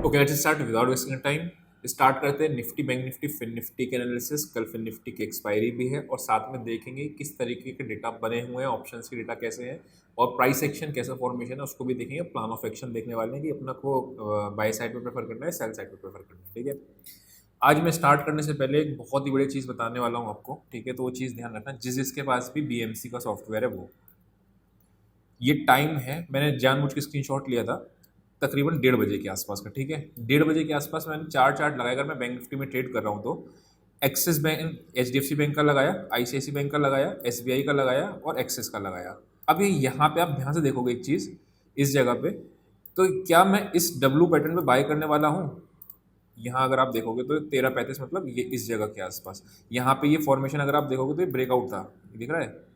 Okay, let's start without wasting time. Start करते हैं Nifty, bank Nifty, Fin Nifty के analysis. कल Fin Nifty की एक्सपायरी भी है और साथ में देखेंगे किस तरीके के डेटा बने हुए हैं, ऑप्शंस के डेटा कैसे हैं और प्राइस एक्शन कैसा फॉर्मेशन है उसको भी देखेंगे। प्लान ऑफ एक्शन देखने वाले हैं कि अपना को बाय साइड पे प्रेफर करना है, सेल साइड पे प्रेफर करना है। ठीक है, आज मैं स्टार्ट करने से पहले एक बहुत ही बड़ी चीज़ बताने वाला हूँ आपको। ठीक है, तो वो चीज़ ध्यान रखना, जिसके पास भी बीएमसी का सॉफ्टवेयर है वो, ये टाइम है, मैंने जानबूझ के स्क्रीनशॉट लिया था तकरीबन 1:30 के आसपास का। ठीक है, 1:30 के आसपास मैंने चार चार्ट लगाया। अगर मैं बैंक निफ्टी में ट्रेड कर रहा हूँ तो एक्सिस बैंक, एचडीएफसी बैंक का लगाया, आईसीआईसी बैंक का लगाया, एसबीआई का लगाया और एक्सिस का लगाया। अब ये यहाँ पे आप ध्यान से देखोगे एक चीज़ इस जगह पे, तो क्या मैं इस डब्लू पैटर्न पे बाय करने वाला हूँ? यहाँ अगर आप देखोगे तो 13:35 मतलब ये इस जगह के आसपास, यहाँ पे ये फॉर्मेशन अगर आप देखोगे तो ये ब्रेकआउट था, दिख रहा है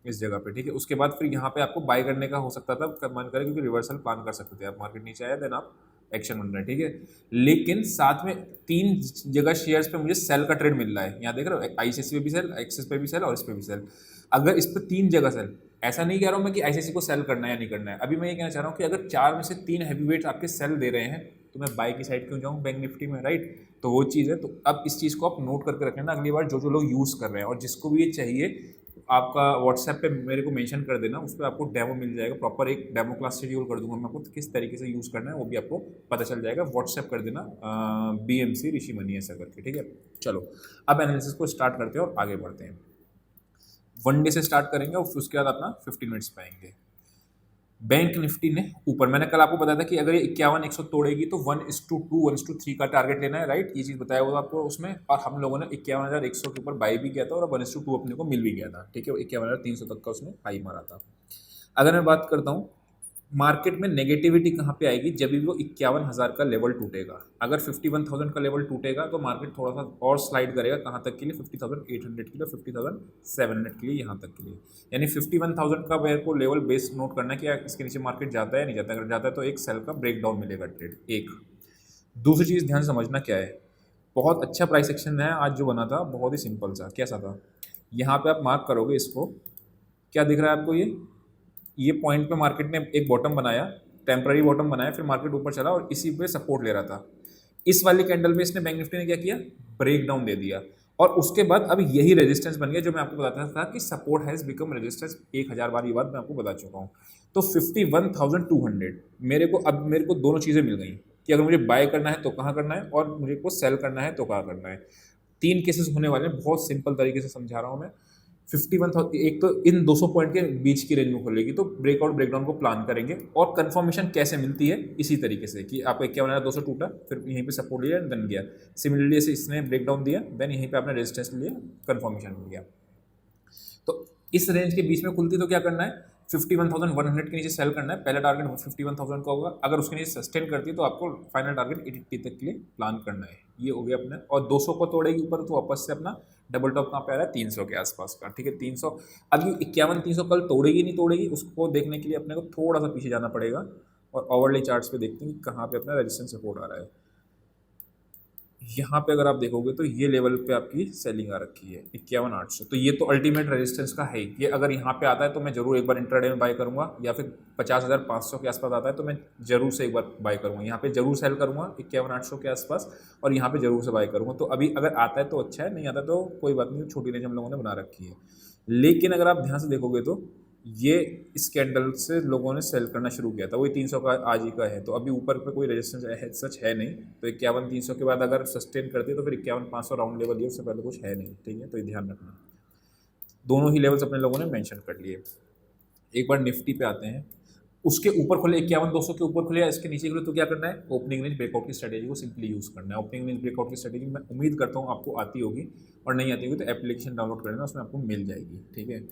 इस जगह पे। ठीक है, उसके बाद फिर यहाँ पे आपको बाय करने का हो सकता था, मन करे क्योंकि रिवर्सल प्लान कर सकते थे आप, मार्केट नीचे आया देन आप एक्शन बन रहा है। ठीक है, लेकिन साथ में 3 जगह शेयर्स पे मुझे सेल का ट्रेड मिल रहा है। यहाँ देख रहे हो, आईसीआईसी पे भी सेल, एक्सिस पे भी सेल और इस पे भी सेल। अगर इस पे 3 जगह सेल, ऐसा नहीं कह रहा हूँ मैं कि आईसीआईसी को सेल करना है या नहीं करना है, अभी मैं ये कहना चाह रहा हूँ कि अगर 4 में से 3 हैवी वेट्स आपके सेल दे रहे हैं तो मैं बाय की साइड क्यों जाऊँ बैंक निफ्टी में, राइट? तो वो चीज़ है। तो अब इस चीज़ को आप नोट करके रख लेना अगली बार, जो लोग यूज़ कर रहे हैं और जिसको भी ये चाहिए आपका व्हाट्सएप पे मेरे को मेंशन कर देना, उस पर आपको डेमो मिल जाएगा। प्रॉपर एक डेमो क्लास शेड्यूल कर दूंगा मैं आपको, किस तरीके से यूज़ करना है वो भी आपको पता चल जाएगा। व्हाट्सएप कर देना बीएमसी ऋषि मनी ऐसा करके। ठीक है, चलो अब एनालिसिस को स्टार्ट करते हैं और आगे बढ़ते हैं। वन डे से स्टार्ट करेंगे और फिर उसके बाद अपना 15 मिनट्स पे आएंगे। बैंक निफ्टी ने ऊपर, मैंने कल आपको बताया था कि अगर ये 51-100 तोड़ेगी तो 1:2 1:3 का टारगेट लेना है, राइट? ये चीज़ बताया हुआ आपको उसमें, और हम लोगों ने 51,100 के ऊपर बाई भी किया था और 1:2 अपने को मिल भी गया था। ठीक है, 51,300 तक का उसने हाई मारा था। अगर मैं बात करता हूँ मार्केट में नेगेटिविटी कहाँ पे आएगी, जब भी वो 51,000 का लेवल टूटेगा। अगर 51,000 का लेवल टूटेगा तो मार्केट थोड़ा सा और स्लाइड करेगा, कहाँ तक के लिए? 50,800 के लिए, 50,700 के लिए, यहाँ तक के लिए। यानी 51,000 का मेरे को लेवल बेस नोट करना है कि इसके नीचे मार्केट जाता है या नहीं जाता। अगर जाता है तो एक सेल का ब्रेकडाउन मिलेगा ट्रेड। एक दूसरी चीज़ ध्यान समझना क्या है, बहुत अच्छा प्राइस एक्शन है आज जो बना था, बहुत ही सिंपल सा। कैसा था, यहाँ पे आप मार्क करोगे इसको, क्या दिख रहा है आपको? ये पॉइंट पे मार्केट ने एक बॉटम बनाया, टेम्पररी बॉटम बनाया, फिर मार्केट ऊपर चला और इसी पे सपोर्ट ले रहा था। इस वाली कैंडल में इसने बैंक निफ्टी ने क्या किया? ब्रेक डाउन दे दिया और उसके बाद अब यही रेजिस्टेंस बन गया जो मैं आपको बताता था कि सपोर्ट हैज बिकम रेजिस्टेंस। 1000 बार ये बात मैं आपको बता चुका हूँ। तो 51,200 मेरे को दोनों चीज़ें मिल गई कि अगर मुझे बाय करना है तो कहाँ करना है और मुझे को सेल करना है तो कहाँ करना है। 3 केसेस होने वाले हैं, बहुत सिंपल तरीके से समझा रहा हूँ मैं। 51,000 एक तो इन 200 पॉइंट के बीच की रेंज में खुलेगी, तो ब्रेकआउट ब्रेकडाउन को प्लान करेंगे। और कंफर्मेशन कैसे मिलती है? इसी तरीके से कि आपको 51,200 टूटा, फिर यहीं पे सपोर्ट लिया, देन गया। सिमिलरली ऐसे इसने ब्रेकडाउन दिया, देन यहीं पे आपने रेजिस्टेंस लिया, कंफर्मेशन मिल गया। तो इस रेंज के बीच में खुलती तो क्या करना है? 51,100 के नीचे सेल करना है। पहला टारगेट 51,000 का होगा, अगर उसके नीचे सस्टेन करती है तो आपको फाइनल टारगेट 80 तक के लिए प्लान करना है। ये हो गया अपने। और 200 को तोड़ेगी ऊपर तो वापस से अपना डबल टॉप कहाँ पे आ रहा है? 300 के आसपास का। ठीक है, 300। अब ये 51-300 कल तोड़ेगी नहीं तोड़ेगी, उसको देखने के लिए अपने को थोड़ा सा पीछे जाना पड़ेगा और ओवरले चार्ट्स पे देखते हैं कि कहाँ पे अपना रेजिस्टेंस सपोर्ट आ रहा है। यहाँ पे अगर आप देखोगे तो ये लेवल पे आपकी सेलिंग आ रखी है 51,800, तो ये तो अल्टीमेट रेजिस्टेंस का है ही। ये अगर यहाँ पे आता है तो मैं जरूर एक बार इंट्राडे में बाय करूंगा, या फिर 50,500 के आसपास आता है तो मैं जरूर से एक बार बाय करूंगा। यहाँ पे जरूर सेल करूंगा 51,800 के आसपास और यहाँ पे जरूर से बाय करूंगा। तो अभी अगर आता है तो अच्छा है, नहीं आता तो कोई बात नहीं, छोटी रेंज हम लोगों ने बना रखी है। लेकिन अगर आप ध्यान से देखोगे तो ये इस कैंडल से लोगों ने सेल करना शुरू किया था, वही 300 का आज ही का है। तो अभी ऊपर पे कोई रेजिस्टेंस है सच है नहीं, तो 51-300 के बाद अगर सस्टेन करती है तो फिर 51-500 राउंड लेवल, ये उससे पहले कुछ है नहीं। ठीक है, तो ये ध्यान रखना। दोनों ही लेवल्स अपने लोगों ने मेंशन कर लिए। एक बार निफ्टी पे आते हैं, उसके ऊपर खुले 51-200 के ऊपर खुले या इसके नीचे खुले तो क्या करना है? ओपनिंग रेंज ब्रेकआउट की स्ट्रेटेजी को सिंपली यूज़ करना है। ओपनिंग रेंज ब्रेकआउट की स्ट्रेटेजी मैं उम्मीद करता हूँ आपको आती होगी, और नहीं आती होगी तो एप्लीकेशन डाउनलोड कर लेना, उसमें आपको मिल जाएगी। ठीक है,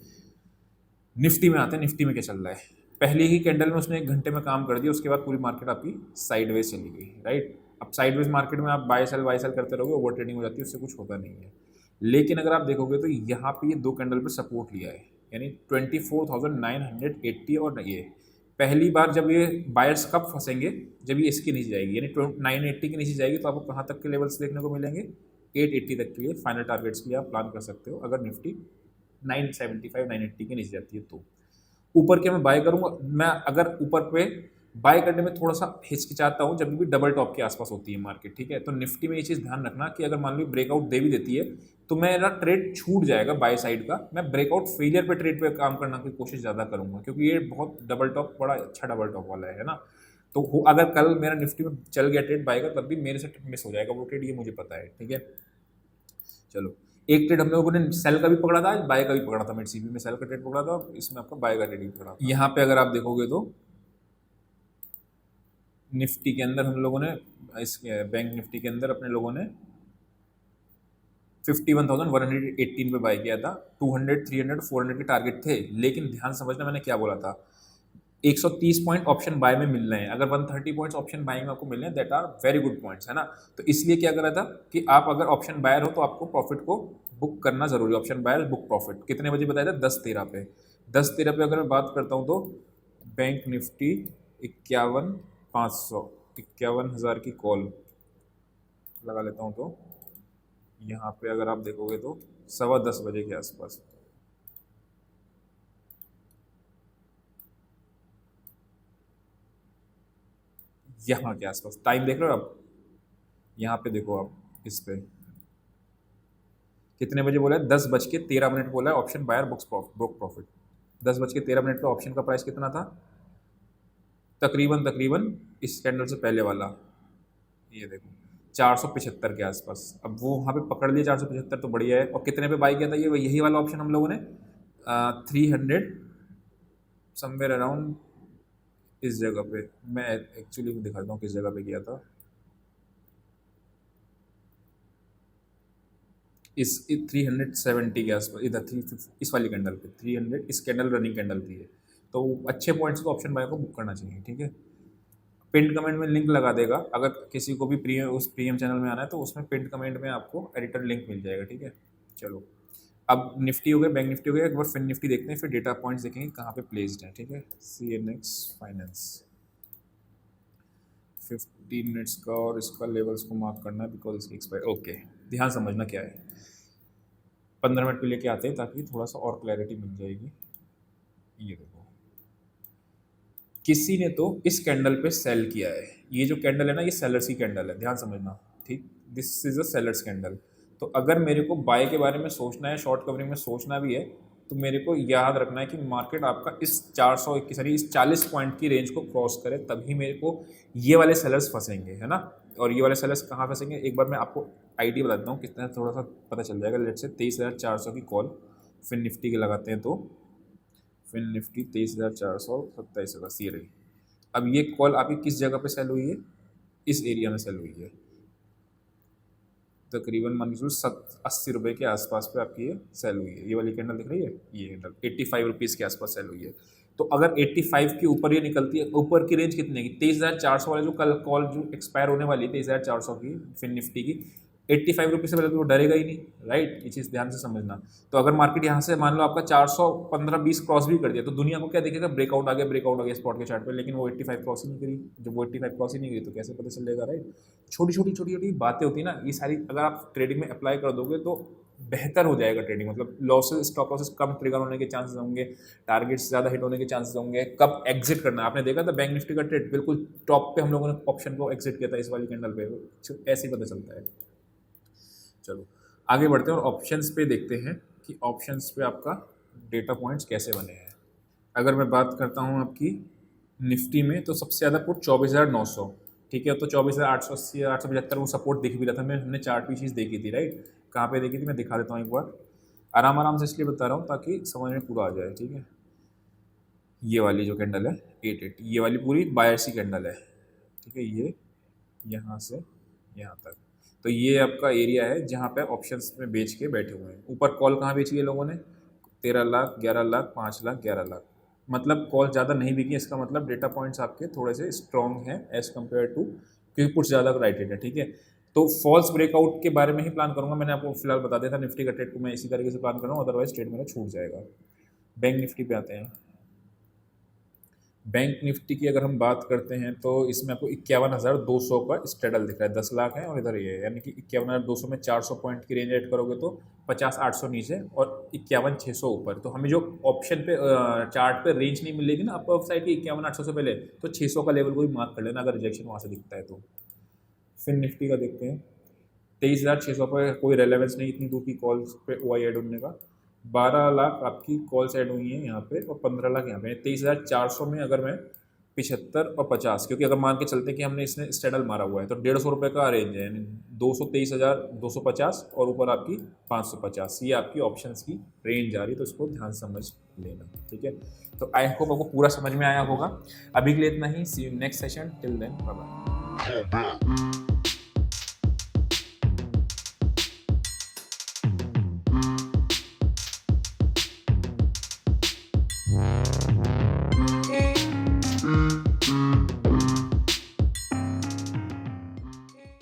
निफ्टी में आते हैं। निफ्टी में क्या चल रहा है? पहली ही कैंडल में उसने 1 घंटे में काम कर दिया, उसके बाद पूरी मार्केट आपकी साइडवेज चली गई, राइट? अब साइडवेज मार्केट में आप बाय सेल करते रहोगे, ओवर ट्रेडिंग हो जाती है, उससे कुछ होता नहीं है। लेकिन अगर आप देखोगे तो यहाँ पे ये 2 कैंडल पे सपोर्ट लिया है, यानी 24,980। और ये पहली बार जब ये बायर्स कब फंसेंगे? जब ये इसके नीचे जाएगी, यानी 980 के नीचे जाएगी, तो आपको कहाँ तक के लेवल्स देखने को मिलेंगे? 880 तक के लिए फाइनल टारगेट्स के लिए आप प्लान कर सकते हो, अगर निफ्टी 975 980 के नीचे जाती है तो। ऊपर के मैं बाय करूंगा, मैं अगर ऊपर पे बाय करने में थोड़ा सा हिचकिचाता हूँ जब भी डबल टॉप के आसपास होती है मार्केट, ठीक है। तो निफ्टी में ये चीज़ ध्यान रखना कि अगर मान लो ब्रेकआउट दे भी देती है तो मेरा ट्रेड छूट जाएगा बाय साइड का, मैं ब्रेकआउट फेलियर पे ट्रेड पे काम करने की कोशिश ज़्यादा करूंगा, क्योंकि ये बहुत डबल टॉप, बड़ा अच्छा डबल टॉप वाला है ना। तो अगर कल मेरा निफ्टी में चल गया ट्रेड बाय का, तब भी मेरे से मिस हो जाएगा वो ट्रेड, ये मुझे पता है, ठीक है। चलो, एक ट्रेड हम लोगों ने सेल का भी पकड़ा था, बाय का भी पकड़ा था, मिड सीपी में सेल का ट्रेड पकड़ा था, इसमें आपका बाय का ट्रेड भी पकड़ा था। यहाँ पे अगर आप देखोगे तो निफ्टी के अंदर हम लोगों ने, इस बैंक निफ्टी के अंदर अपने लोगों ने 51,118 पे बाय किया था। 200, 300, 400 के टारगेट थे, लेकिन ध्यान समझना मैंने क्या बोला था, 130 पॉइंट ऑप्शन बाय में मिल रहे हैं, अगर 130 पॉइंट्स ऑप्शन बाइंग में आपको मिल रहे हैं, that are very good points, है ना। तो इसलिए क्या करा था कि आप अगर ऑप्शन बायर हो तो आपको प्रॉफिट को बुक करना जरूरी है। ऑप्शन बायर बुक प्रॉफिट कितने बजे बताया था, 10:13 पे। 10:13 पे अगर मैं बात करता हूँ तो बैंक निफ्टी 51,500, 51,000 की कॉल लगा लेता हूँ, तो यहाँ पे अगर आप देखोगे तो 10:15 के आसपास, यहाँ के आसपास टाइम देख रहे हो आप, यहाँ पे देखो आप, इस पे कितने बजे बोला है, 10:13 बोला है ऑप्शन बायर बुक प्रॉफिट। 10:13 पे ऑप्शन का प्राइस कितना था, तकरीबन तकरीबन इस कैंडल से पहले वाला, ये देखो 475 के आसपास। अब वो वहाँ पे पकड़ लिया 475, तो बढ़िया है। और कितने पे बाई किया था, ये यही वाला ऑप्शन हम लोगों ने 300 समवेयर अराउंड इस जगह पे, मैं एक्चुअली दिखाता हूँ किस जगह पे किया था। इस 370 के आसपास, इधर 350 इस वाली कैंडल पे 300, इस कैंडल रनिंग कैंडल थी ये। तो अच्छे पॉइंट्स को ऑप्शन बाय को बुक करना चाहिए, ठीक है। पिंड कमेंट में लिंक लगा देगा, अगर किसी को भी प्रीमियम चैनल में आना है तो उसमें पिंड कमेंट में आपको एडिटर लिंक मिल जाएगा, ठीक है। चलो, अब निफ्टी हो गया, बैंक निफ्टी हो गया, एक बार फिर निफ्टी देखते हैं, फिर डेटा पॉइंट्स देखेंगे कहाँ पे प्लेस्ड है, ठीक है। CNX फाइनेंस 15 मिनट्स का, और इसका लेवल्स को मार्क करना है बिकॉज इसकी एक्सपायर, ओके। ध्यान समझना क्या है, 15 मिनट पे लेके आते हैं ताकि थोड़ा सा और क्लैरिटी मिल जाएगी। ये देखो, किसी ने तो इस कैंडल पे सेल किया है, ये जो कैंडल है ना, ये सेलर्स की कैंडल है, ध्यान समझना, ठीक। This is a sellers candle. तो अगर मेरे को बाय के बारे में सोचना है, शॉर्ट कवरिंग में सोचना भी है, तो मेरे को याद रखना है कि मार्केट आपका इस 421 यानी इस 40 पॉइंट की रेंज को क्रॉस करे, तभी मेरे को ये वाले सेलर्स फंसेंगे, है ना। और ये वाले सेलर्स कहाँ फंसेंगे, एक बार मैं आपको आइडिया बता देता हूँ कितना, थोड़ा सा पता चल जाएगा। लेट से 23,400 की कॉल फिर निफ्टी के लगाते हैं, तो फिर निफ्टी 23,427 रही। अब ये कॉल आपकी किस जगह पे सेल हुई है, इस एरिया में सेल हुई है, तकरीबन मान के चलो 80 रुपये के आसपास पे आपकी ये सेल हुई है। ये वाली कैंडल दिख रही है, ये कैंडल 85 रुपीज़ के आसपास सेल हुई है। तो अगर 85 के ऊपर ये निकलती है, ऊपर की रेंज कितने की, 23,400 वाले जो कल कॉल जो एक्सपायर होने वाली है 23,400 की फिर निफ्टी की, 85 रुपीज़ से पहले तो वो डरेगा ही नहीं, राइट। ये चीज़ ध्यान से समझना। तो अगर मार्केट यहाँ से मान लो आपका 415-20 क्रॉस भी कर दिया, तो दुनिया को क्या दिखेगा, ब्रेकआउट आ गया स्पॉट के चार्ट पे, लेकिन वो 85 क्रॉस ही नहीं करी। जब वो 85 क्रॉस ही नहीं करी तो कैसे पता चलेगा, राइट। छोटी छोटी बातें होती है ना, ये सारी अगर आप ट्रेडिंग में अप्लाई कर दोगे तो बेहतर हो जाएगा ट्रेडिंग, मतलब लॉसेस, स्टॉप लॉसेस कम ट्रिगर होने के चांसेस होंगे, टारगेट्स ज़्यादा हिट होने के चांसेस होंगे, कब एग्जिट करना है। आपने देखा था बैंक निफ्टी का ट्रेड बिल्कुल टॉप पे हम लोगों ने ऑप्शन को एग्जिट किया था इस वाली कैंडल पे, ऐसे ही पता चलता है। चलो आगे बढ़ते हैं और ऑप्शंस पे देखते हैं कि ऑप्शंस पे आपका डेटा पॉइंट्स कैसे बने हैं। अगर मैं बात करता हूँ आपकी निफ्टी में, तो सबसे ज़्यादा पुट 24,900, ठीक है। तो 24,880, 875 वो सपोर्ट दिख भी रहा था, हमने चार्ट भी चीज़ देखी थी, राइट। कहाँ पे देखी थी, मैं दिखा देता हूँ एक बार, आराम आराम से इसलिए बता रहा हूँ ताकि समझ में पूरा आ जाए, ठीक है। ये वाली जो कैंडल है 88, ये वाली पूरी बायर्स की कैंडल है, ठीक है। ये यहाँ से यहाँ तक, तो ये आपका एरिया है जहाँ पे ऑप्शंस में बेच के बैठे हुए हैं। ऊपर कॉल कहाँ बेची है लोगों ने, 13 लाख, 11 लाख, 5 लाख, 11 लाख, मतलब कॉल ज़्यादा नहीं बिकी। इसका मतलब डेटा पॉइंट्स आपके थोड़े से स्ट्रॉन्ग हैं एज़ कम्पेयर टू, क्योंकि कुछ ज़्यादा राइटेड है, ठीक है। तो फॉल्स ब्रेकआउट के बारे में ही प्लान करूंगा, मैंने आपको फिलहाल बता दिया था। निफ्टी का ट्रेड को मैं इसी तरीके से प्लान कर रहा हूँ, अदरवाइज ट्रेड मेरा छूट जाएगा। बैंक निफ्टी पे आते हैं। बैंक निफ्टी की अगर हम बात करते हैं तो इसमें आपको 51,200 का स्ट्रेडल दिख रहा है, 10 लाख है और इधर ये है, यानी कि 51,200 में 400 पॉइंट की रेंज ऐड करोगे तो 50,800 नीचे और 51,600 ऊपर। तो हमें जो ऑप्शन पे चार्ट पे रेंज नहीं मिलेगी ना अपर साइड की 51,800 से पहले, तो 600 का लेवल को भी मार्क कर लेना अगर रिजेक्शन वहाँ से दिखता है तो। फिर निफ्टी का देखते हैं, 23,600 पर कोई रेलेवेंस नहीं इतनी दूर की कॉल्स पे ओ आई ऐड होने का। 12 लाख आपकी कॉल्स ऐड हुई हैं यहाँ पे और 15 लाख यहाँ पे। 23,400 में अगर मैं 75 और 50, क्योंकि अगर मान के चलते हैं कि हमने इसमें स्टेडल मारा हुआ है तो 150 रुपये का रेंज है, यानी 223,250 और ऊपर आपकी 550, ये आपकी ऑप्शंस की रेंज आ रही है, तो इसको ध्यान से समझ लेना, ठीक है। तो आई होप आपको पूरा समझ में आया होगा। अभी के लिए इतना ही, see you next session, till then bye bye.